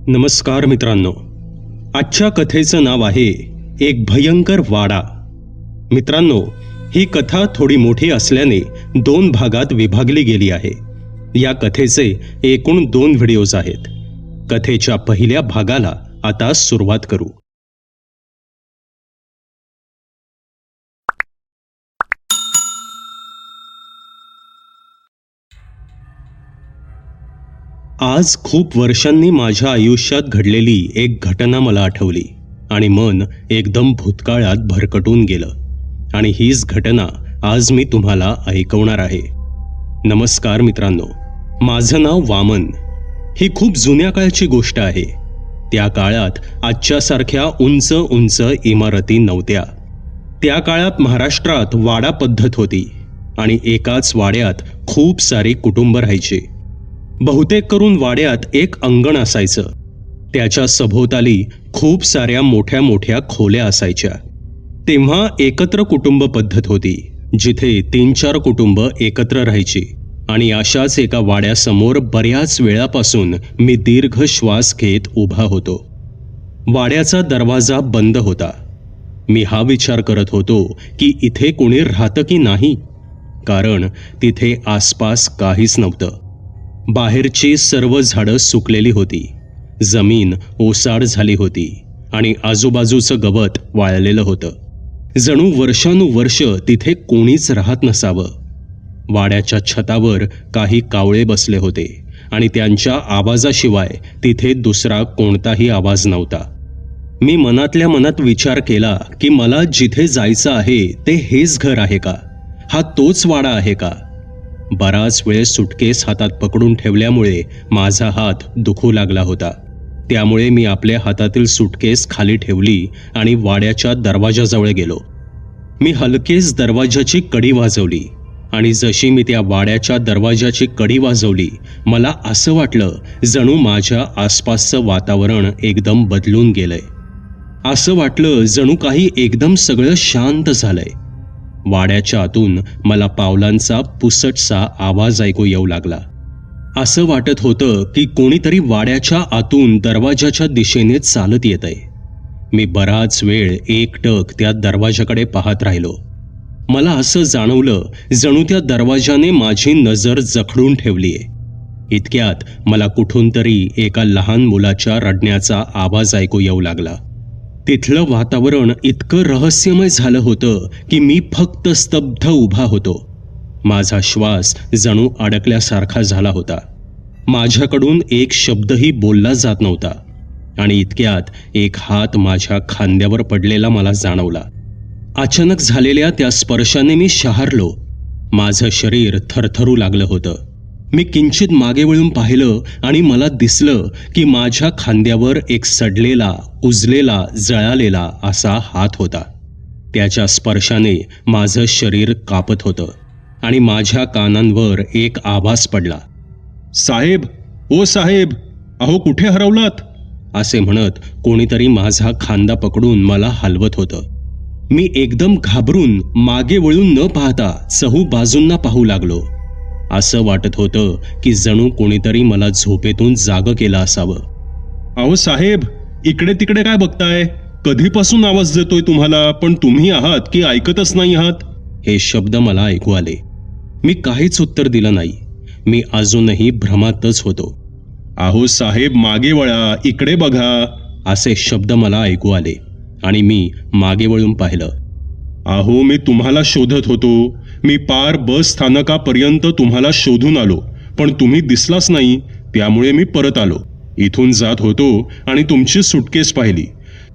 नमस्कार मित्रांनो, आजच्या कथेचं नाव आहे एक भयंकर वाडा. मित्रांनो, ही कथा थोडी मोठी असल्याने 2 भागात विभागली गेली आहे. या कथेचे एकूण 2 व्हिडिओज आहेत. कथेच्या पहिल्या भागाला आता सुरुवात करू. आज खूप वर्षांनी माझ्या आयुष्यात घडलेली एक घटना मला आठवली आणि मन एकदम भूतकाळात भरकटून गेलं. आणि हीच घटना आज मी तुम्हाला ऐकवणार आहे. नमस्कार मित्रांनो, माझं नाव वामन. ही खूप जुन्या काळची गोष्ट आहे. त्या काळात आजच्यासारख्या उंच उंच इमारती नव्हत्या. त्या काळात महाराष्ट्रात वाडा पद्धत होती आणि एकाच वाड्यात खूप सारी कुटुंब राहायची. बहुतेक करून वाड्यात एक अंगण असायचं. त्याच्या सभोवताली खूप साऱ्या मोठ्या मोठ्या खोल्या असायच्या. तेव्हा एकत्र कुटुंब पद्धत होती, जिथे 3-4 कुटुंब एकत्र राहायची. आणि अशाच एका वाड्यासमोर बऱ्याच वेळापासून मी दीर्घ श्वास घेत उभा होतो. वाड्याचा दरवाजा बंद होता. मी हा विचार करत होतो की इथे कोणी राहतं की नाही, कारण तिथे आसपास काहीच नव्हतं. बाहेरची सर्व झाडं सुकलेली होती, जमीन ओसाड झाली होती आणि आजूबाजूचं गवत वाळलेलं होतं. जणू वर्षानुवर्ष तिथे कोणीच राहत नसावं. वाड्याच्या छतावर काही कावळे बसले होते आणि त्यांच्या आवाजाशिवाय तिथे दुसरा कोणताही आवाज नव्हता. मी मनातल्या मनात विचार केला की मला जिथे जायचं आहे ते हेच घर आहे का? हा तोच वाडा आहे का? बराच वेळ सुटकेस हातात पकडून ठेवल्यामुळे माझा हात दुखू लागला होता. त्यामुळे मी आपल्या हातातील सुटकेस खाली ठेवली आणि वाड्याच्या दरवाजाजवळ गेलो. मी हलकेच दरवाजाची कडी वाजवली आणि जशी मी त्या वाड्याच्या दरवाजाची कडी वाजवली, मला असं वाटलं जणू माझ्या आसपासचं वातावरण एकदम बदलून गेलंय. असं वाटलं जणू काही एकदम सगळं शांत झालंय. वाड्याच्या आतून मला पावलांचा पुसटसा आवाज ऐकू येऊ लागला. असं वाटत होतं की कोणीतरी वाड्याच्या आतून दरवाजाच्या दिशेने चालत येतंय. मी बराच वेळ एकटक त्या दरवाजाकडे पाहत राहिलो. मला असं जाणवलं जणू त्या दरवाजाने माझी नजर जखडून ठेवलीये. इतक्यात मला कुठून तरी एका लहान मुलाच्या रडण्याचा आवाज ऐकू येऊ लागला. तिथलं वातावरण इतकं रहस्यमय झालं होतं की मी फक्त स्तब्ध उभा होतो. माझा श्वास जणू अडकल्यासारखा झाला होता. माझ्याकडून एक शब्दही बोलला जात नव्हता. आणि इतक्यात एक हात माझ्या खांद्यावर पडलेला मला जाणवला. अचानक झालेल्या त्या स्पर्शाने मी शहारलो. माझं शरीर थरथरू लागलं होतं. मी किंचित मागे वळून पाहिलं आणि मला दिसलं की माझ्या खांद्यावर एक सडलेला, कुजलेला, जळालेला असा हात होता. त्याच्या स्पर्शाने माझं शरीर कापत होतं आणि माझ्या कानांवर एक आवाज पडला. साहेब, ओ साहेब, अहो कुठे हरवलात? असे म्हणत कोणीतरी माझा खांदा पकडून मला हलवत होतं. मी एकदम घाबरून मागे वळून न पाहता चहूबाजूंना पाहू लागलो. असं वाटत होतं की जणू कोणीतरी मला झोपेतून जागं केलं असावं. अहो साहेब, इकडे तिकडे काय बघताय? कधीपासून आवाज देतोय तुम्हाला, पण तुम्ही आहात की ऐकतच नाही आहात? हे शब्द मला ऐकू आले. मी काहीच उत्तर दिलं नाही. मी अजूनही भ्रमातच होतो. अहो साहेब, मागे वळा, इकडे बघा, असे शब्द मला ऐकू आले आणि मी मागे वळून पाहिलं. अहो, मी तुम्हाला शोधत होतो. मी पार बस स्थानकापर्यंत तुम्हाला शोधून आलो, पण तुम्ही दिसलाच नाही. त्यामुळे मी परत आलो. इथून जात होतो आणि तुमची सुटकेस पाहिली.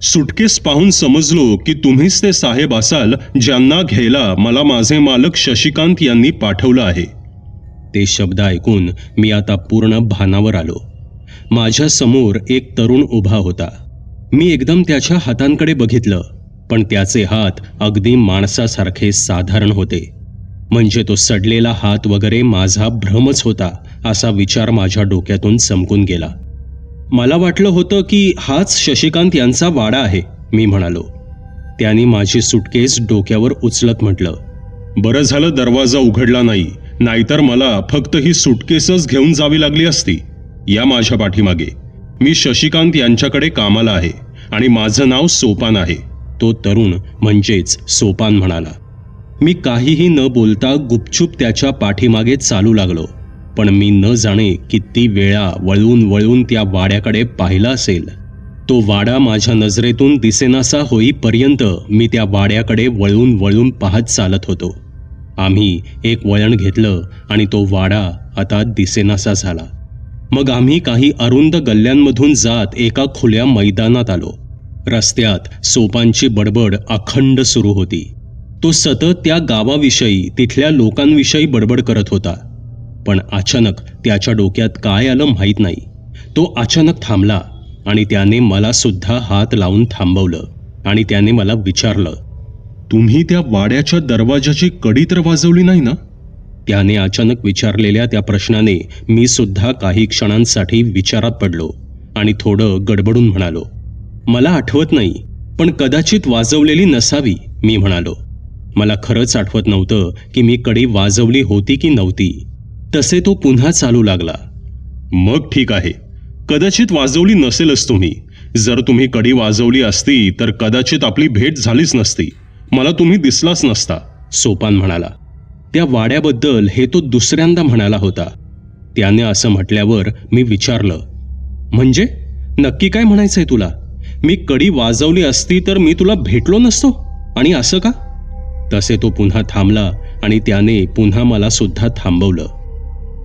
सुटकेस पाहून समजलो की तुम्हीच ते साहेब असाल ज्यांना घ्यायला मला माझे मालक शशिकांत यांनी पाठवलं आहे. ते शब्द ऐकून मी आता पूर्ण भानावर आलो. माझ्या समोर एक तरुण उभा होता. मी एकदम त्याच्या हातांकडे बघितलं, पण त्याचे हात अगदी माणसासारखे साधारण होते. म्हणजे तो सडलेला हात वगैरे माझा भ्रमच होता असा विचार माझ्या डोक्यातून चमकून गेला. मला वाटलं होतं की हाच शशिकांत यांचा वाडा आहे. मी म्हणालो. त्यांनी माझी सुटकेस डोक्यावर उचलत म्हटलं, बरं झालं दरवाजा उघडला नाही, नाहीतर मला फक्त ही सुटकेसच घेऊन जावी लागली असती. या माझ्या पाठीमागे. मी शशिकांत यांच्याकडे कामाला आहे आणि माझं नाव सोपान आहे, तो तरुण म्हणजेच सोपान म्हणाला. मी काहीही न बोलता गुपचूप त्याच्या पाठीमागे चालू लागलो. पण मी न जाणे किती वेळा वळून वळून त्या वाड्याकडे पाहिलं असेल. तो वाडा माझ्या नजरेतून दिसेनासा होईपर्यंत मी त्या वाड्याकडे वळून वळून पाहत चालत होतो. आम्ही एक वळण घेतलं आणि तो वाडा आता दिसेनासा झाला. मग आम्ही काही अरुंद गल्ल्यांमधून जात एका खुल्या मैदानात आलो. रस्त्यात सोपानची बडबड अखंड सुरू होती. तो सतत त्या गावाविषयी, तिथल्या लोकांविषयी बडबड करत होता. पण अचानक त्याच्या डोक्यात काय आलं माहीत नाही. तो अचानक थांबला आणि त्याने मला सुद्धा हात लावून थांबवलं आणि त्याने मला विचारलं, तुम्ही त्या वाड्याच्या दरवाजाची कडी तर वाजवली नाही ना? त्याने अचानक विचारलेल्या त्या प्रश्नाने मी सुद्धा काही क्षणांसाठी विचारात पडलो आणि थोडं गडबडून म्हणालो, मला आठवत नाही, पण कदाचित वाजवलेली नसावी, मी म्हणालो. मला खरंच आठवत नव्हतं की मी कडी वाजवली होती की नव्हती. तसे तो पुन्हा चालू लागला, मग ठीक आहे, कदाचित वाजवली नसेलच तुम्ही. जर तुम्ही कडी वाजवली असती तर कदाचित आपली भेट झालीच नसती, मला तुम्ही दिसलाच नसता, सोपान म्हणाला. त्या वाड्याबद्दल हे तो दुसऱ्यांदा म्हणाला होता. त्याने असं म्हटल्यावर मी विचारलं, म्हणजे नक्की काय म्हणायचंय तुला? मी कडी वाजवली असती तर मी तुला भेटलो नसतो, आणि असं का? तसे तो पुन्हा थांबला आणि त्याने पुन्हा मला सुद्धा थांबवलं.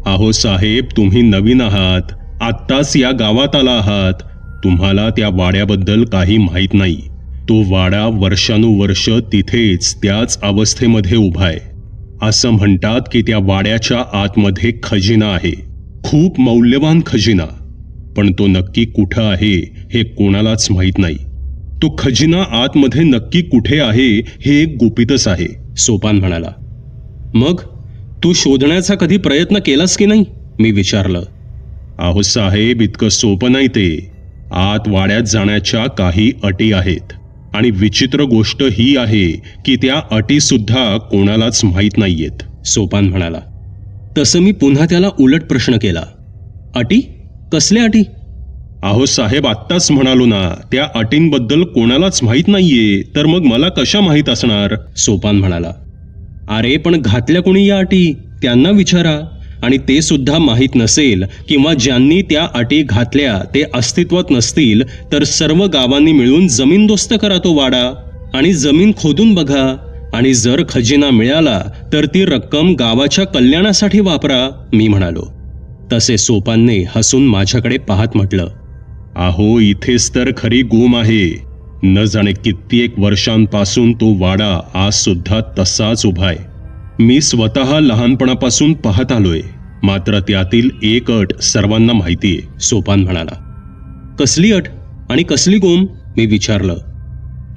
अहो साहेब, तुम्ही नवीन आहात, आत्ताच या गावात आला आहात, तुम्हाला त्या वाड्याबद्दल काही माहीत नाही. तो वाडा वर्षानुवर्ष तिथेच त्याच अवस्थेमध्ये उभा आहे. असं म्हणतात की त्या वाड्याच्या आतमध्ये खजिना आहे, खूप मौल्यवान खजिना. पण तो नक्की कुठं आहे हे कोणालाच माहीत नाही. तो खजिना आतमध्ये नक्की कुठे आहे हे एक गुपितच आहे, सोपान म्हणाला. मग तू शोधण्याचा कधी प्रयत्न केलास की नाही, मी विचारलं. अहो साहेब, इतकं सोपं नाही ते. आत वाड्यात जाण्याच्या काही अटी आहेत आणि विचित्र गोष्ट ही आहे की त्या अटी सुद्धा कोणालाच माहीत नाहीयेत, सोपान म्हणाला. तसं मी पुन्हा त्याला उलट प्रश्न केला, अटी? कसल्या अटी? अहो साहेब, आत्ताच म्हणालो ना, त्या अटींबद्दल कोणालाच माहीत नाहीये, तर मग मला कशा माहीत असणार, सोपान म्हणाला. अरे पण घातल्या कोणी या अटी, त्यांना विचारा. आणि ते सुद्धा माहीत नसेल किंवा ज्यांनी त्या अटी घातल्या ते अस्तित्वात नसतील तर सर्व गावांनी मिळून जमीनदोस्त करा तो वाडा आणि जमीन खोदून बघा, आणि जर खजिना मिळाला तर ती रक्कम गावाच्या कल्याणासाठी वापरा, मी म्हणालो. तसे सोपानने हसून माझ्याकडे पाहत म्हटलं, अहो इथेच तर खरी गुम आहे. न जाणे कित्येक वर्षांपासून तो वाडा आज सुद्धा तसाच उभा आहे. मी स्वतः लहानपणापासून पाहत आलोय, मात्र त्यातील एक अट सर्वांना माहितीये, सोपान म्हणाला. कसली अट आणि कसली गोम, मी विचारलं.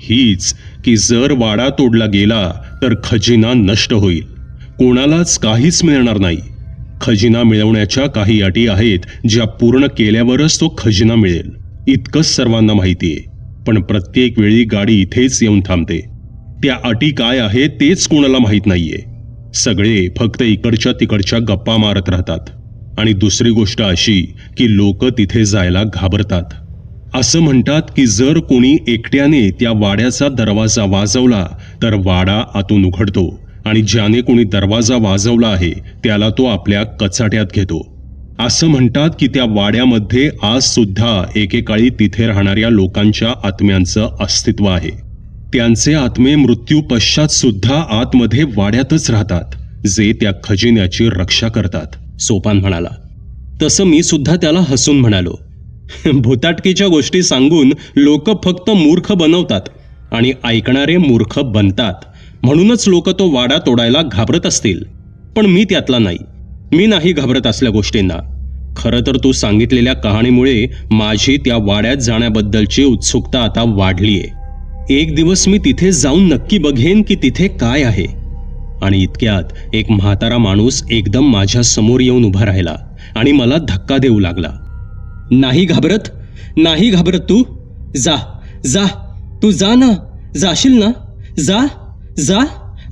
हीच की जर वाडा तोडला गेला तर खजिना नष्ट होईल, कोणालाच काहीच मिळणार नाही. खजिना मिळवण्याच्या काही अटी आहेत ज्या पूर्ण केल्यावरच तो खजिना मिळेल, इतकंच सर्वांना माहितीये. पण प्रत्येक वेळी गाडी इथेच येऊन थांबते. त्या अटी काय आहेत तेच कोणाला माहीत नाहीये. सगळे फक्त इकडच्या तिकडच्या गप्पा मारत राहतात. आणि दुसरी गोष्ट अशी की लोक तिथे जायला घाबरतात. असं म्हणतात की जर कोणी एकट्याने त्या वाड्याचा दरवाजा वाजवला तर वाडा आतून उघडतो आणि ज्याने कोणी दरवाजा वाजवला आहे त्याला तो आपल्या कचाट्यात घेतो. असं म्हणतात की त्या वाड्यामध्ये आज सुद्धा एकेकाळी तिथे राहणाऱ्या लोकांच्या आत्म्यांचं अस्तित्व आहे. त्यांचे आत्मे मृत्यू पश्चात सुद्धा आतमध्ये वाड्यातच राहतात, जे त्या खजिन्याची रक्षा करतात, सोपान म्हणाला. तसं मी सुद्धा त्याला हसून म्हणालो, भुताटकीच्या गोष्टी सांगून लोक फक्त मूर्ख बनवतात आणि ऐकणारे मूर्ख बनतात, म्हणूनच लोक तो वाडा तोडायला घाबरत असतील. पण मी त्यातला नाही. मी नाही घाबरत असल्या गोष्टींना. खरं तर तू सांगितलेल्या कहाणीमुळे माझी त्या वाड्यात जाण्याबद्दलची उत्सुकता आता वाढलीये. एक दिवस मी तिथे जाऊन नक्की बघेन की तिथे काय आहे. आणि इतक्यात एक म्हातारा माणूस एकदम माझ्या समोर येऊन उभा राहिला आणि मला धक्का देऊ लागला. नाही घाबरत, नाही घाबरत तू? जा जा, तू जा ना, जाशील ना, जा जा,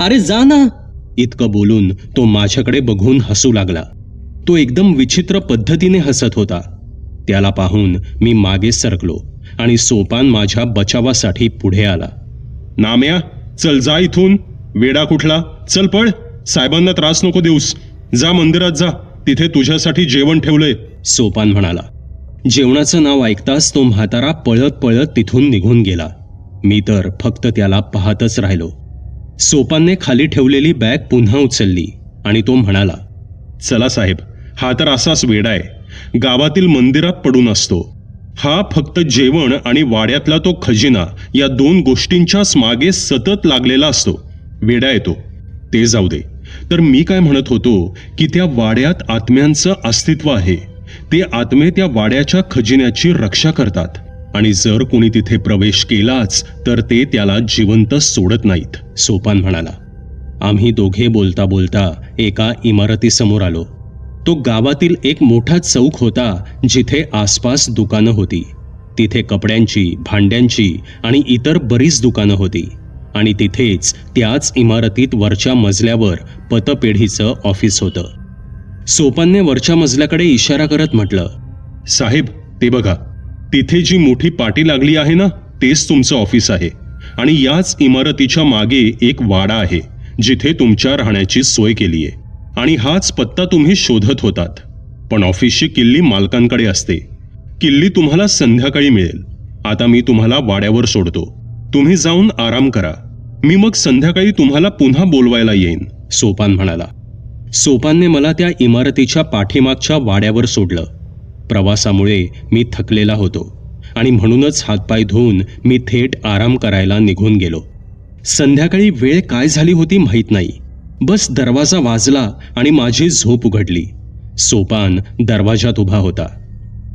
अरे जा ना. इतकं बोलून तो माझ्याकडे बघून हसू लागला. तो एकदम विचित्र पद्धतीने हसत होता. त्याला पाहून मी मागे सरकलो आणि सोपान माझ्या बचावासाठी पुढे आला. नाम्या, चल जा इथून. वेडा कुठला, चल पळ. साहेबांना त्रास नको देऊस. जा मंदिरात जा, तिथे तुझ्यासाठी जेवण ठेवलंय, सोपान म्हणाला. जेवणाचं नाव ऐकताच तो म्हातारा पळत पळत तिथून निघून गेला. मी तर फक्त त्याला पाहतच राहिलो. सोपानने खाली ठेवलेली बॅग पुन्हा उचलली आणि तो म्हणाला, चला साहेब, हा तर असाच वेडा आहे. गावातील मंदिरात पडून असतो. हा फक्त जेवण आणि वाड्यातला तो खजिना या 2 गोष्टींच्याच मागे सतत लागलेला असतो. वेडा येतो. ते जाऊ दे. तर मी काय म्हणत होतो की त्या वाड्यात आत्म्यांचं अस्तित्व आहे. ते आत्मे त्या वाड्याच्या खजिन्याची रक्षा करतात आणि जर कोणी तिथे प्रवेश केलाच तर ते त्याला जिवंत सोडत नाहीत, सोपान म्हणाला. आम्ही दोघे बोलता बोलता एका इमारतीसमोर आलो. तो गावातील एक मोठा चौक होता जिथे आसपास दुकानं होती. तिथे कपड्यांची, भांड्यांची आणि इतर बरीच दुकानं होती आणि तिथेच त्याच इमारतीत वरच्या मजल्यावर पतपेढीचं ऑफिस होतं. सोपानने वरच्या मजल्याकडे इशारा करत म्हटलं, साहेब, ते बघा, तिथे जी मोठी पाटी लागली आहे ना, तेच तुमचं ऑफिस आहे. आणि याच इमारतीच्या मागे एक वाडा आहे जिथे तुमच्या राहण्याची सोय केली आहे. आणि हाच पत्ता तुम्ही शोधत होतात. पण ऑफिसची किल्ली मालकांकडे असते. किल्ली तुम्हाला संध्याकाळी मिळेल. आता मी तुम्हाला वाड्यावर सोडतो. तुम्ही जाऊन आराम करा. मी मग संध्याकाळी तुम्हाला पुन्हा बोलवायला येईन, सोपान म्हणाला. सोपानने मला त्या इमारतीच्या पाठीमागच्या वाड्यावर सोडलं. प्रवासामुळे मी थकलेला होतो आणि म्हणूनच हातपाय धुवून मी थेट आराम करायला निघून गेलो. संध्याकाळी वेळ काय झाली होती माहीत नाही. बस दरवाजा वाजला आणि माझी झोप उघडली. सोपान दरवाजात उभा होता.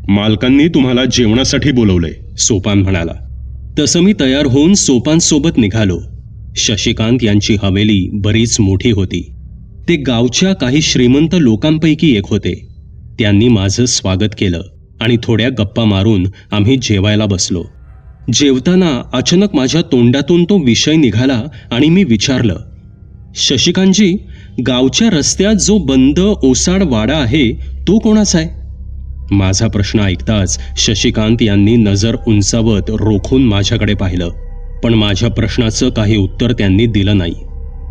मालकांनी तुम्हाला जेवणासाठी बोलवलंय, सोपान म्हणाला. तसं मी तयार होऊन सोपानसोबत निघालो. शशिकांत यांची हवेली बरीच मोठी होती. ते गावच्या काही श्रीमंत लोकांपैकी एक होते. त्यांनी माझं स्वागत केलं आणि थोड्या गप्पा मारून आम्ही जेवायला बसलो. जेवताना अचानक माझ्या तोंडातून तो विषय निघाला आणि मी विचारलं, शशिकांतजी, गावच्या रस्त्यात जो बंद ओसाड वाडा आहे तो कोणाचा आहे? माझा प्रश्न ऐकताच शशिकांत यांनी नजर उंचावत रोखून माझ्याकडे पाहिलं, पण माझ्या प्रश्नाचं काही उत्तर त्यांनी दिलं नाही.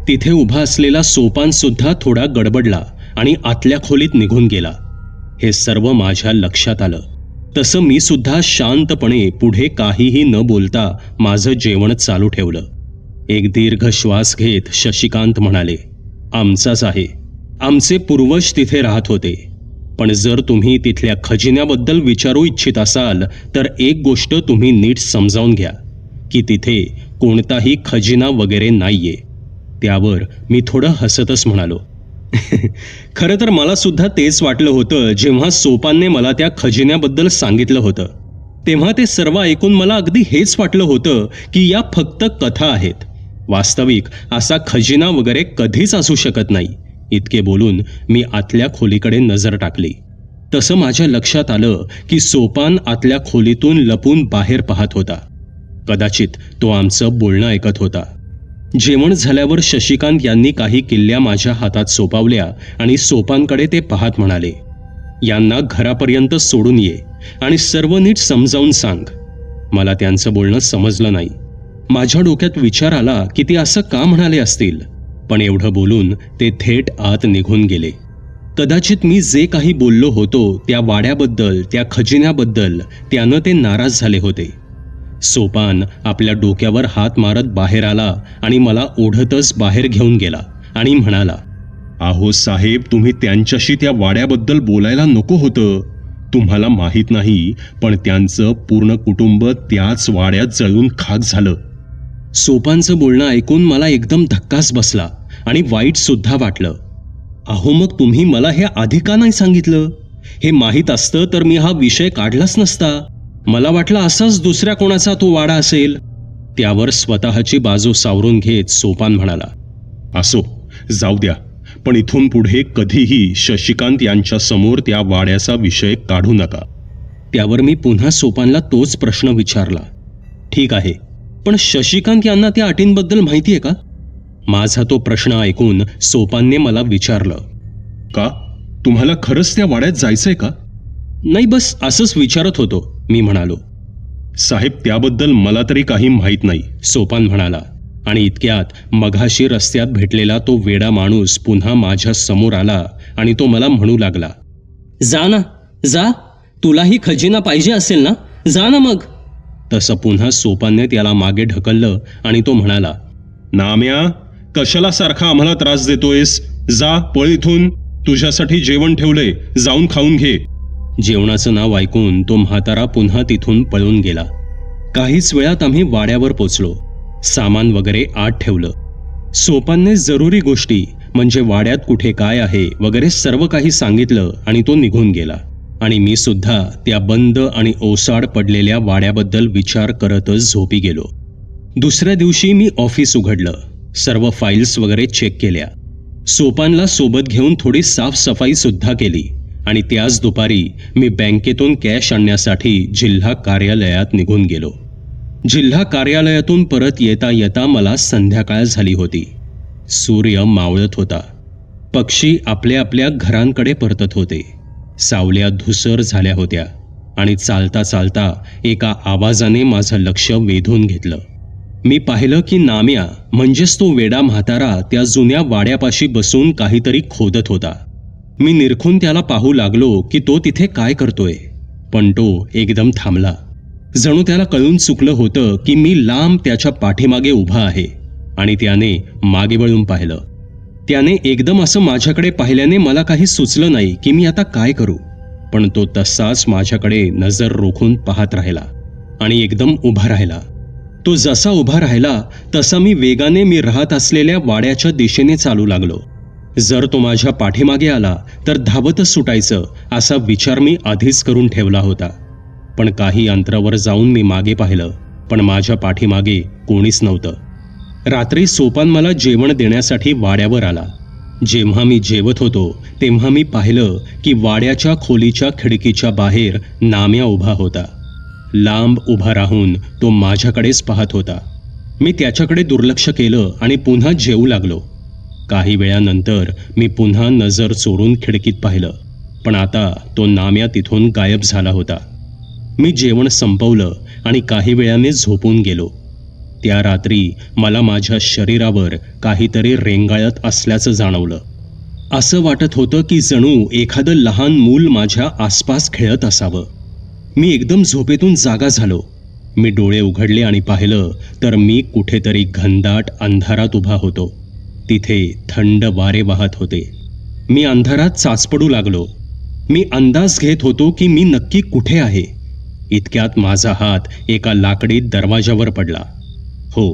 तिथे उभा असलेला सोपान सुद्धा थोडा गडबडला आणि आतल्या खोलीत निघून गेला. हे सर्व माझ्या लक्षात आलं. तसं मी सुद्धा शांतपणे पुढे काहीही न बोलता माझं जेवण चालू ठेवलं. एक दीर्घ श्वास घेत शशिकांत म्हणाले, आमचाच आहे. आमचे पूर्वज तिथे राहत होते. पण जर तुम्ही तिथल्या खजिन्याबद्दल विचारू इच्छित असाल तर एक गोष्ट तुम्ही नीट समजावून घ्या की तिथे कोणताही खजिना वगैरे नाहीये. त्यावर मी थोडं हसतच म्हणालो, खरं तर मला सुद्धा तेच वाटलं होतं जेव्हा सोपानने मला त्या खजिन्याबद्दल सांगितलं होतं. तेव्हा ते सर्व ऐकून मला अगदी हेच वाटलं होतं की या फक्त कथा आहेत. वास्तविक असा खजिना वगैरे कधीच असू शकत नाही. इतके बोलून मी आतल्या खोलीकडे नजर टाकली. तसं माझ्या लक्षात आलं की सोपान आतल्या खोलीतून लपून बाहेर पाहत होता. कदाचित तो आमचं बोलणं ऐकत होता. जेवण झाल्यावर शशिकांत यांनी काही किल्ल्या माझ्या हातात सोपावल्या आणि सोपानकडे ते पाहत म्हणाले, यांना घरापर्यंत सोडून ये आणि सर्व नीट समजावून सांग. मला त्यांचं बोलणं समजलं नाही. माझ्या डोक्यात विचार आला की ते असं का म्हणाले असतील, पण एवढं बोलून ते थेट आत निघून गेले. कदाचित मी जे काही बोललो होतो त्या वाड्याबद्दल, त्या खजिन्याबद्दल त्यानं ते नाराज झाले होते. सोपान आपल्या डोक्यावर हात मारत बाहेर आला आणि मला ओढतच बाहेर घेऊन गेला आणि म्हणाला, अहो साहेब, तुम्ही त्यांच्याशी त्या वाड्याबद्दल बोलायला नको होतं. तुम्हाला माहीत नाही, पण त्यांचं पूर्ण कुटुंब त्याच वाड्यात जळून खाक झालं. सोपानचं बोलणं ऐकून मला एकदम धक्काच बसला आणि वाईट सुद्धा वाटलं. अहो, मग तुम्ही मला हे आधी का नाही सांगितलं? हे माहीत असतं तर मी हा विषय काढलाच नसता. मला वाटलं असाच दुसऱ्या कोणाचा तो वाडा असेल. त्यावर स्वतःची बाजू सावरून घेत सोपान म्हणाला, असो, जाऊ द्या, पण इथून पुढे कधीही शशिकांत यांच्या समोर त्या वाड्याचा विषय काढू नका. त्यावर मी पुन्हा सोपानला तोच प्रश्न विचारला, ठीक आहे, पण शशिकांत यांना त्या अटींबद्दल माहिती आहे का? माझा तो प्रश्न ऐकून सोपानने मला विचारलं, का तुम्हाला खरंच त्या वाड्यात जायचंय का? नाही, बस असंच विचारत होतो, मी म्हणालो. साहेब, त्याबद्दल मला तरी काही माहीत नाही, सोपान म्हणाला. आणि इतक्यात मघाशी रस्त्यात भेटलेला तो वेडा माणूस पुन्हा माझ्या समोर आला आणि तो मला म्हणू लागला, जा ना, जा, तुलाही खजिना पाहिजे असेल ना, जा ना मग. तसं पुन्हा सोपानने त्याला मागे ढकललं आणि तो म्हणाला, नाम्या, कशाला सारखा आम्हाला त्रास देतोयस? जा, पळ इथून. तुझ्यासाठी जेवण ठेवलंय, जाऊन खाऊन घे. जेवणाचं नाव ऐकून तो म्हातारा पुन्हा तिथून पळून गेला. काहीच वेळात आम्ही वाड्यावर पोचलो. सामान वगैरे आत ठेवलं. सोपानने जरुरी गोष्टी म्हणजे वाड्यात कुठे काय आहे वगैरे सर्व काही सांगितलं आणि तो निघून गेला. आणि मी सुद्धा त्या बंद आणि ओसाड पडलेल्या वाड्याबद्दल विचार करतच झोपी गेलो. दुसऱ्या दिवशी मी ऑफिस उघडलं. सर्व फाईल्स वगैरे चेक केल्या. सोपानला सोबत घेऊन थोडी साफसफाई सुद्धा केली. आणि त्याच दुपारी मी बँकेतून कॅश आणण्यासाठी जिल्हा कार्यालयात निघून गेलो. जिल्हा कार्यालयातून परत येता येता मला संध्याकाळ झाली होती. सूर्य मावळत होता. पक्षी आपल्या आपल्या घरांकडे परतत होते. सावल्या धुसर झाल्या होत्या आणि चालता चालता एका आवाजाने माझं लक्ष वेधून घेतलं. मी पाहिलं की नाम्या म्हणजेच तो वेडा म्हातारा त्या जुन्या वाड्यापाशी बसून काहीतरी खोदत होता. मी निरखून त्याला पाहू लागलो की तो तिथे काय करतोय, पण तो एकदम थांबला. जणू त्याला कळून चुकलं होतं की मी लांब त्याच्या पाठीमागे उभा आहे. आणि त्याने मागे वळून पाहिलं. त्याने एकदम असं माझ्याकडे पाहिल्याने मला काही सुचलं नाही की मी आता काय करू. पण तो तसाच माझ्याकडे नजर रोखून पाहत राहिला आणि एकदम उभा राहिला. तो जसा उभा राहिला तसा मी वेगाने मी राहत असलेल्या वाड्याच्या दिशेने चालू लागलो. जर तो माझ्या पाठीमागे आला तर धावतच सुटायचं असा विचार मी आधीच करून ठेवला होता. पण काही अंतरावर जाऊन मी मागे पाहिलं, पण माझ्या पाठीमागे कोणीच नव्हतं. रात्री सोपान मला जेवण देण्यासाठी वाड्यावर आला. जेव्हा मी जेवत होतो तेव्हा मी पाहिलं की वाड्याच्या खोलीच्या खिडकीच्या बाहेर नाम्या उभा होता. लांब उभा राहून तो माझ्याकडेच पाहत होता. मी त्याच्याकडे दुर्लक्ष केलं आणि पुन्हा जेवू लागलो. काही वेळानंतर मी पुन्हा नजर चोरून खिडकीत पाहिलं, पण आता तो नाम्या तिथून गायब झाला होता. मी जेवण संपवलं आणि काही वेळाने झोपून गेलो. त्या रात्री मला माझ्या शरीरावर काहीतरी रेंगाळत असल्याचं जाणवलं. असं वाटत होतं की जणू एखादं लहान मूल माझ्या आसपास खेळत असावं. मी एकदम झोपेतून जागा झालो. मी डोळे उघडले आणि पाहिलं तर मी कुठेतरी घनदाट अंधारात उभा होतो. तिथे थंड वारे वाहत होते. मी अंधारात चाचपडू लागलो. मी अंदाज घेत होतो की मी नक्की कुठे आहे. इतक्यात माझा हात एका लाकडी दरवाजावर पडला. हो,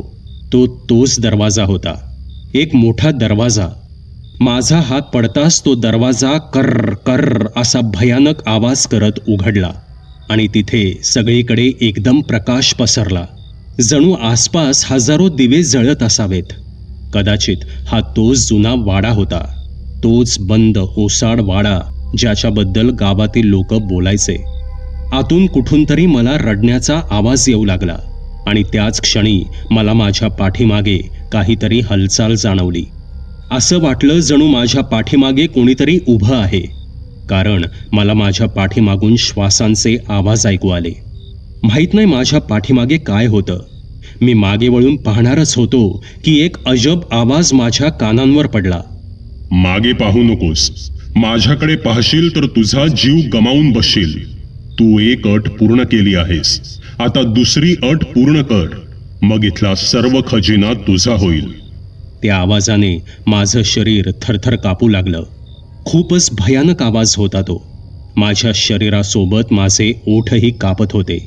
तोच दरवाजा होता. एक मोठा दरवाजा. माझा हात पडताच तो दरवाजा कर्र कर्र असा भयानक आवाज करत उघडला आणि तिथे सगळीकडे एकदम प्रकाश पसरला. जणू आसपास हजारो दिवे जळत असावेत. कदाचित हा तोच जुना वाडा होता. तोच बंद ओसाड वाडा ज्याच्याबद्दल गावातील लोक बोलायचे. आतून कुठून तरी मला रडण्याचा आवाज येऊ लागला आणि त्याच क्षणी मला माझ्या पाठीमागे काहीतरी हालचाल जाणवली. असं वाटलं जणू माझ्या पाठीमागे कोणीतरी उभं आहे, कारण मला माझ्या पाठीमागून श्वासांचे आवाज ऐकू आले. माहीत नाही माझ्या पाठीमागे काय होतं. मी मागे वळून पाहणारच होतो की एक अजब आवाज माझ्या कानांवर पडला. मागे पाहू नकोस. माझ्याकडे पाहशील तर तुझा जीव गमावून बसशील. तू एक अट पूर्ण केली आहेस, आता दुसरी अट पूर्ण कर, मग इथला सर्व खजिना तुझा होईल. त्या आवाजाने माझं शरीर थरथर कापू लागलं. खूपच भयानक आवाज होता तो. माझ्या शरीरासोबत माझे ओठही कापत होते.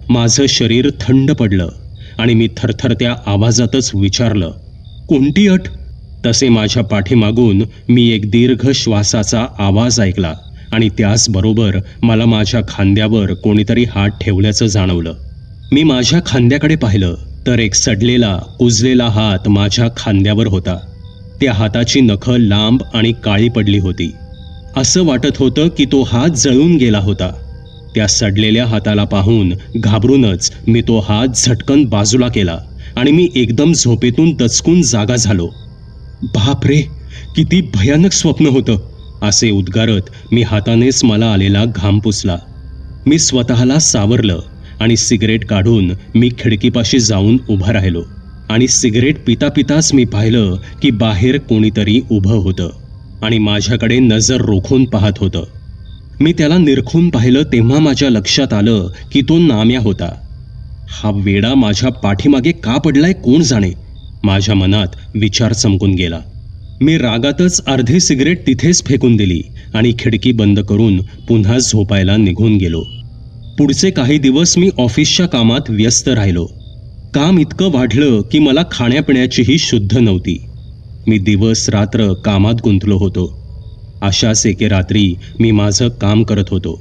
माझं शरीर थंड पडलं आणि मी थरथरत्या आवाजातच विचारलं, कोणती अट? तसे माझ्या पाठीमागून मी एक दीर्घ श्वासाचा आवाज ऐकला आणि त्याचबरोबर मला माझ्या खांद्यावर कोणीतरी हात ठेवल्याचं जाणवलं. मी माझ्या खांद्याकडे पाहिलं तर एक सडलेला कुजलेला हात माझ्या खांद्यावर होता. त्या हाताची नखं लांब आणि काळी पडली होती. असं वाटत होतं की तो हात जळून गेला होता. त्या सडलेल्या हाताला पाहून घाबरूनच मी तो हात झटकन बाजूला केला आणि मी एकदम झोपेतून दचकून जागा झालो. बापरे, किती भयानक स्वप्न होतं. असे उद्गारत मी हातानेच मला आलेला घाम पुसला. मी स्वतःला सावरलं आणि सिगरेट काढून मी खिडकीपाशी जाऊन उभा राहिलो आणि सिगरेट पिता पिताच मी पाहिलं की बाहेर कोणीतरी उभं होतं आणि माझ्याकडे नजर रोखून पाहत होतं. मी त्याला निरखून पाहिलं तेव्हा माझ्या लक्षात आलं की तो नाम्या होता. हा वेडा माझ्या पाठीमागे का पडलाय कोण जाणे, माझ्या मनात विचार चमकून गेला. मी रागातच अर्धी सिगरेट तिथेच फेकून दिली आणि खिडकी बंद करून पुन्हा झोपायला निघून गेलो. पुढचे काही दिवस मी ऑफिसच्या कामात व्यस्त राहिलो. काम इतकं वाढलं की मला खाण्यापिण्याचीही शुद्ध नव्हती. मी दिवस रात्र कामात गुंतलो होतो. अशाच एके रात्री मी माझं काम करत होतो.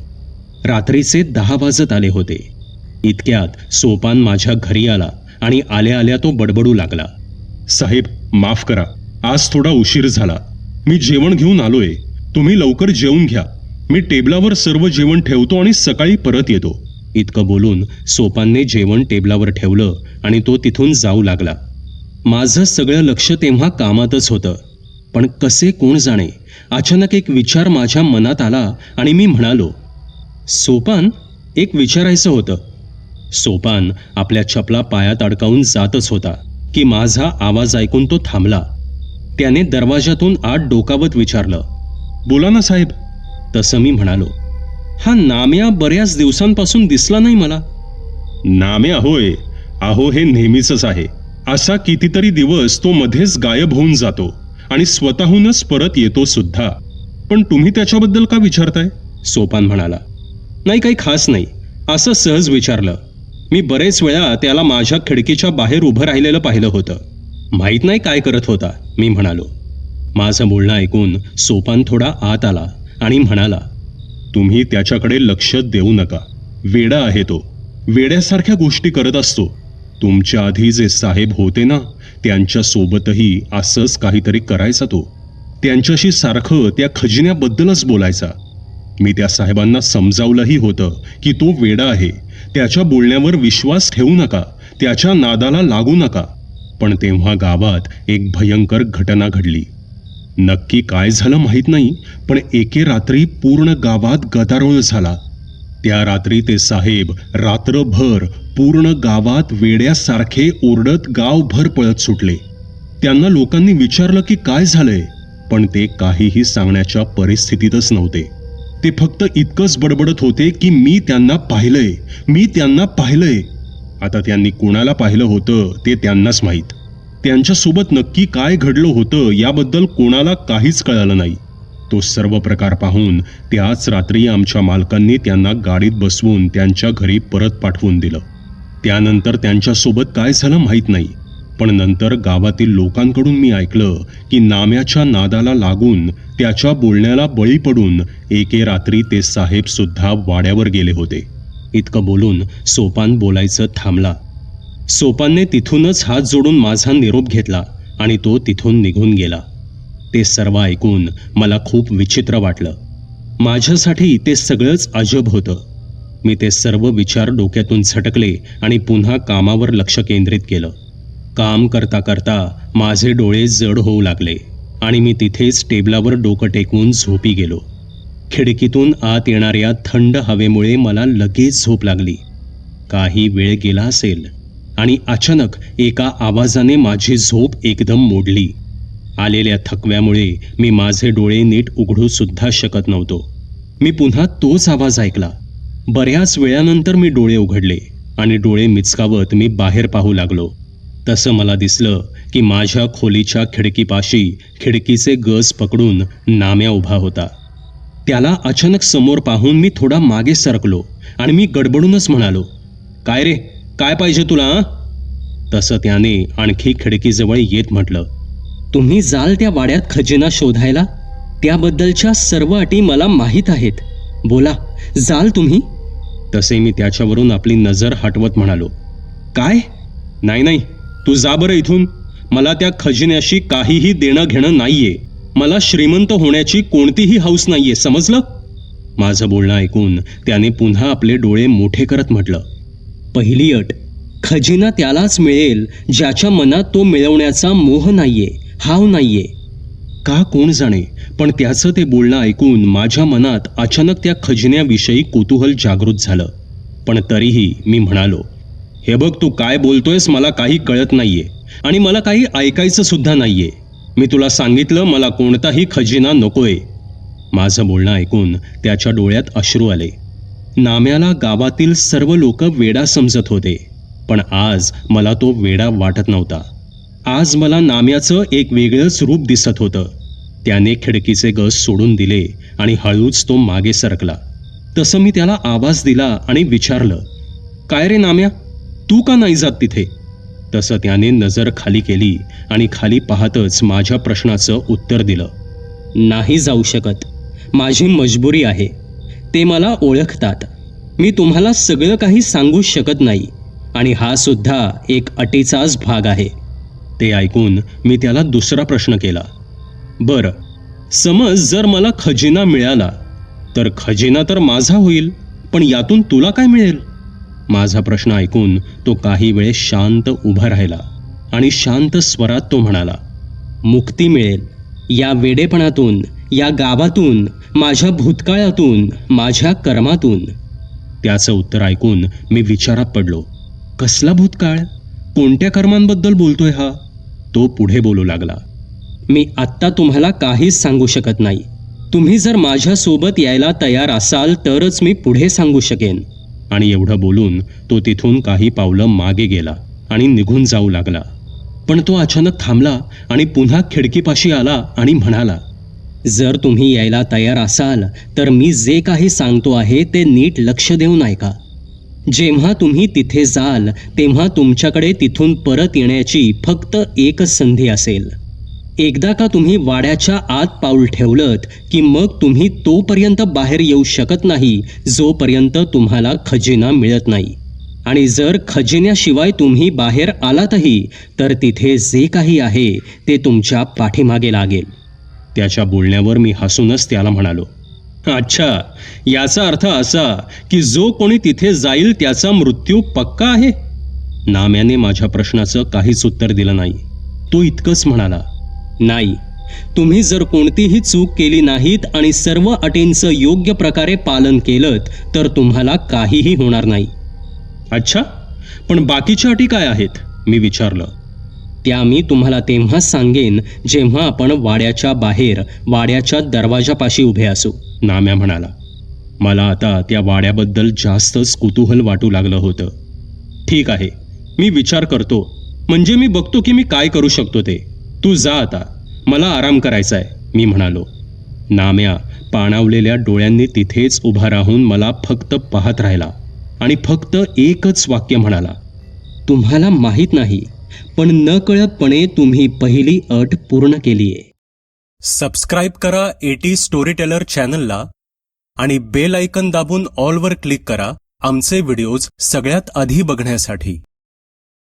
रात्रीचे 10 वाजत आले होते. इतक्यात सोपान माझ्या घरी आला आणि आल्या आल्या तो बडबडू लागला. साहेब, माफ करा, आज थोडा उशीर झाला. मी जेवण घेऊन आलोय. तुम्ही लवकर जेवून घ्या. मी टेबलावर सर्व जेवण ठेवतो आणि सकाळी परत येतो. इतकं बोलून सोपानने जेवण टेबलावर ठेवलं आणि तो तिथून जाऊ लागला. माझं सगळं लक्ष तेव्हा कामातच होतं. पण कसे कोण जाणे अचानक एक विचार माझ्या मनात आला आणि मी म्हणालो, सोपान, एक विचारायचं होतं. सोपान आपल्या चपला पायात अडकावून जातच होता की माझा आवाज ऐकून तो थांबला. त्याने दरवाजातून आत डोकावत विचारलं, बोला ना साहेब. तसं मी म्हणालो, हा नाम्या बऱ्याच दिवसांपासून दिसला नाही मला. नाम्या होय, अहो हे नेहमीच आहे. असा कितीतरी दिवस तो मध्येच गायब होऊन जातो आणि स्वतःहूनच परत येतो सुद्धा. पण तुम्ही त्याच्याबद्दल का विचारताय? सोपान म्हणाला, नाही, काही खास नाही, असं सहज विचारलं. मी बरेच वेळा त्याला माझ्या खिडकीच्या बाहेर उभं राहिलेलं पाहिलं होतं. माहीत नाही काय करत होता, मी म्हणालो. माझं बोलणं ऐकून सोपान थोडा आत आला आणि म्हणाला, तुम्ही त्याच्याकडे लक्ष देऊ नका. वेडा आहे तो. वेड्यासारख्या गोष्टी करत असतो. तुमच्या आधी जे साहेब होते ना, त्यांच्या सोबतही असंच काहीतरी करायचा तो. त्यांच्याशी सारखं त्या खजिन्याबद्दलच बोलायचा. मी त्या साहेबांना समजावलंही होतं की तो वेडा आहे. त्याच्या बोलण्यावर विश्वास ठेवू नका, त्याच्या नादाला लागू नका. पण तेव्हा गावात एक भयंकर घटना घडली. नक्की काय झालं माहीत नाही, पण एके रात्री पूर्ण गावात गदारोळ झाला. त्या रात्री ते साहेब रात्रभर पूर्ण गावात वेड्यासारखे ओरडत गावभर पळत सुटले. त्यांना लोकांनी विचारलं की काय झालंय, पण ते काहीही सांगण्याच्या परिस्थितीतच नव्हते. ते फक्त इतकंच बडबडत होते की मी त्यांना पाहिलंय, मी त्यांना पाहिलंय. आता त्यांनी कोणाला पाहिलं होतं ते त्यांनाच माहीत. त्यांच्यासोबत नक्की काय घडलं होतं याबद्दल कोणाला काहीच कळालं नाही. तो सर्व प्रकार पाहून त्याच रात्री आमच्या मालकांनी त्यांना गाडीत बसवून त्यांच्या घरी परत पाठवून दिलं. त्यानंतर त्यांच्यासोबत काय झालं माहीत नाही, पण नंतर गावातील लोकांकडून मी ऐकलं की नाम्याच्या नादाला लागून, त्याच्या बोलण्याला बळी पडून एके रात्री ते साहेब सुद्धा वाड्यावर गेले होते. इतकं बोलून सोपान बोलायचं थांबला. सोपानने तिथूनच हात जोडून माझा निरोप घेतला आणि तो तिथून निघून गेला. ते सर्व ऐकून मला खूप विचित्र वाटलं. माझ्यासाठी ते सगळंच अजब होतं. मी ते सर्व विचार डोक्यातून झटकले आणि पुन्हा कामावर लक्ष केंद्रित केलं. काम करता करता माझे डोळे जड होऊ लागले आणि मी तिथेच टेबलावर डोकं टेकवून झोपी गेलो. खिडकीतून आत येणाऱ्या थंड हवेमुळे मला लगेच झोप लागली. काही वेळ गेला असेल आणि अचानक एका आवाजाने माझी झोप एकदम मोडली. आलेल्या थकव्यामुळे मी माझे डोळे नीट उघडू सुद्धा शकत नव्हतो. मी पुन्हा तोच आवाज ऐकला. बऱ्याच वेळानंतर मी डोळे उघडले आणि डोळे मिचकावत मी बाहेर पाहू लागलो. तसं मला दिसलं की माझ्या खोलीच्या खिडकीपाशी खिडकीचे गज पकडून नाम्या उभा होता. त्याला अचानक समोर पाहून मी थोडा मागे सरकलो आणि मी गडबडूनच म्हणालो, काय रे, काय पाहिजे तुला? तसं त्याने आणखी खिडकीजवळ येत म्हटलं, तुम्ही जाल त्या वाड्यात खजिना शोधायला? त्याबद्दलच्या सर्व अटी मला माहीत आहेत. बोला, जाल तुम्ही? तसे मी त्याच्यावरून आपली नजर हटवत म्हणालो, काय? नाही नाही, तू जा बरं इथून. मला त्या खजिन्याशी काहीही देणं घेणं नाहीये. मला श्रीमंत होण्याची कोणतीही हौस नाहीये, समजलं? माझं बोलणं ऐकून त्याने पुन्हा आपले डोळे मोठे करत म्हटलं, पहिली अट, खजिना त्यालाच मिळेल ज्याच्या मनात तो मिळवण्याचा मोह नाहीये, हाव नाहीये. का कोण जाणे, पण त्याचं ते बोलणं ऐकून माझ्या मनात अचानक त्या खजिन्याविषयी कुतूहल जागृत झालं. पण तरीही मी म्हणालो, हे बघ, तू काय बोलतोयस मला काही कळत नाहीये आणि मला काही ऐकायचं सुद्धा नाहीये. मी तुला सांगितलं मला कोणताही खजिना नकोय. माझं बोलणं ऐकून त्याच्या डोळ्यात अश्रू आले. नाम्याला गावातील सर्व लोक वेडा समजत होते, पण आज मला तो वेडा वाटत नव्हता. आज मला नाम्याचं एक वेगळंच रूप दिसत होतं. त्याने खिडकीचे गज सोडून दिले आणि हळूच तो मागे सरकला. तसं मी त्याला आवाज दिला आणि विचारलं, काय रे नाम्या, तू का नाही जात तिथे? तसं त्याने नजर खाली केली आणि खाली पाहतच माझ्या प्रश्नाचं उत्तर दिलं, नाही जाऊ शकत. माझी मजबुरी आहे. ते मला ओळखतात. मी तुम्हाला सगळं काही सांगू शकत नाही आणि हा सुद्धा एक अटीचाच भाग आहे. ते ऐकून मी त्याला दुसरा प्रश्न केला, बरं, समज जर मला खजिना मिळाला तर खजिना तर माझा होईल, पण यातून तुला काय मिळेल? माझा प्रश्न ऐकून तो काही वेळ शांत उभा राहिला आणि शांत स्वरात तो म्हणाला, मुक्ती मिळेल. या वेडेपणातून, या गावातून, माझ्या भूतकाळातून, माझ्या कर्मातून. त्याचं उत्तर ऐकून मी विचारात पडलो. कसला भूतकाळ? कोणत्या कर्मांबद्दल बोलतोय हा? तो पुढे बोलू लागला, मी आत्ता तुम्हाला काहीच सांगू शकत नाही. तुम्ही जर माझ्यासोबत यायला तयार असाल तरच मी पुढे सांगू शकेन. आणि एवढं बोलून तो तिथून काही पावलं मागे गेला आणि निघून जाऊ लागला. पण तो अचानक थांबला आणि पुन्हा खिडकीपाशी आला आणि म्हणाला, जर तुम्ही यायला तयार असाल तर मी जे काही सांगतो आहे ते नीट लक्ष देऊन ऐका. जेव्हा तुम्ही तिथे जाल तेव्हा तुमच्याकडे तिथून परत येण्याची फक्त एकच संधी असेल. एकदा का तुम्ही वाड्याच्या आत पाऊल ठेवलत की मग तुम्ही तोपर्यंत बाहेर येऊ शकत नाही जोपर्यंत तुम्हाला खजिना मिळत नाही. आणि जर खजिन्याशिवाय तुम्ही बाहेर आलातही तर तिथे जे काही आहे ते तुमच्या पाठीमागे लागेल. त्याच्या बोलण्यावर मी हसूनच त्याला म्हणालो, अच्छा, याचा अर्थ असा की जो कोणी तिथे जाईल त्याचा मृत्यू पक्का आहे? नाम्याने माझ्या प्रश्नाचं काहीच उत्तर दिलं नाही. तो इतकंच म्हणाला, नाही, तुम्ही जर कोणतीही चूक केली नाहीत आणि सर्व अटींचं योग्य प्रकारे पालन केलं तर तुम्हाला काहीही होणार नाही. अच्छा, पण बाकीच्या अटी काय आहेत? मी विचारलं. त्या मी तुम्हाला तेव्हाच सांगेन जेव्हा आपण वाड्याच्या बाहेर, वाड्याच्या दरवाजापाशी उभे असू, नाम्या म्हणाला. मला आता त्या वाड्याबद्दल जास्तच कुतूहल वाटू लागलं होतं. ठीक आहे, मी विचार करतो, म्हणजे मी बघतो की मी काय करू शकतो ते. तू जा आता, मला आराम करायचा आहे, मी म्हणालो. नाम्या पाणावलेल्या डोळ्यांनी तिथेच उभा राहून मला फक्त पाहत राहिला आणि फक्त एकच वाक्य म्हणाला, तुम्हाला माहीत नाही, पण नकळतपणे तुम्ही पहिली अट पूर्ण केलीये. सबस्क्राईब करा एटी स्टोरी टेलर चॅनलला आणि बेल आयकन दाबून ऑलवर क्लिक करा आमचे व्हिडिओज सगळ्यात आधी बघण्यासाठी.